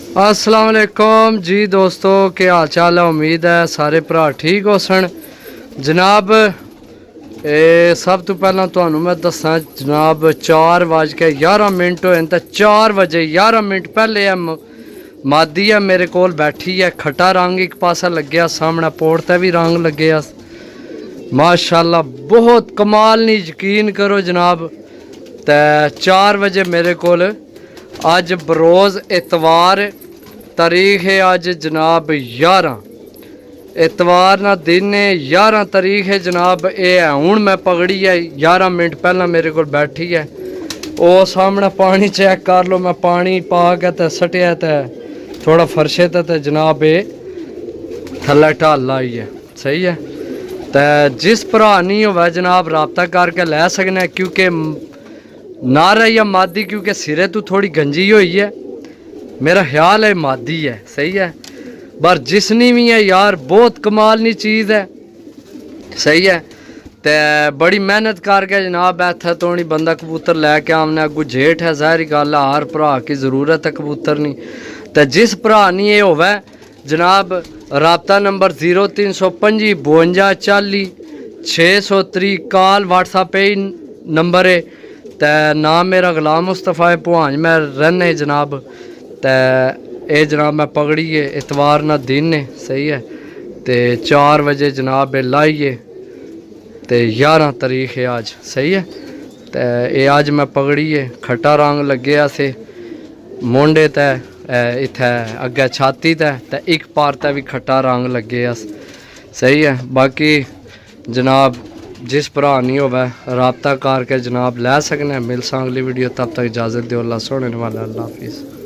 अस्सलाम वालेकुम जी दोस्तों, क्या हाल चाल है। उम्मीद है सारे भरा ठीक हो सन। जनाब सब तो पहला तुहानू मैं दसा जनाब 4:11 होए तो 4:11 पहले मादी है मेरे कोल बैठी है। खट्टा रंग एक पासा लग्या, सामने पोड़ ते भी रंग लगे माशाल्लाह बहुत कमाल नहीं, यकीन करो जनाब। ते 4 बजे मेरे कोल अज बरोज़ इतवार तारीख है अज जनाब 11 इतवार ना दिन है 11 तारीख है जनाब। ये है हूँ मैं पकड़ी है 11 मिनट पहला मेरे को बैठी है। वो सामने पानी चेक कर लो, मैं पानी पा के तो सटिया तो थोड़ा फर्शे ते जनाब ये थल्ले ढाल आई है। सही है। तो जिस भरा नहीं हो जनाब रबता करके लै सकने, क्योंकि ना रही है मादी, क्योंकि सिरे तो थोड़ी गंजी हुई है। मेरा ख्याल है मादी है। सही है। पर जिसनी भी है यार बहुत कमाल नी चीज़ है। सही है। तो बड़ी मेहनत करके जनाब इत्थे तो नहीं बंदा कबूतर लैके आमने अगू जेठ है, ज़ाहरी गल है हर भरा की ज़रूरत है कबूतर नहीं। तो जिस भरा नहीं ये होवे जनाब राबता नंबर 0325 52 40 630 कॉल व्हाट्सएप पे नंबर है। तो नाम मेरा गुलाम मुस्तफ़ा है, भुआंज मैं रहने जनाब। तो ये जनाब मैं पकड़ी है इतवार ना दिन है। सही है। तो 4 बजे जनाब लाइए तो 11 तारीख है आज। सही है। तो ये आज मैं पकड़ी है, खट्टा रंग लगे से मोंडे ते इत्थे अगे छाती ते एक पार ते भी खट्टा रंग लगे। सही है। बाकी जनाब जिस भरा नहीं होवे रबता करके जनाब लै सकने। मिल सा अगली वीडियो, तब तक इजाज़त दो। अल्लाह सोने वाला, अल्लाह हाफिज़।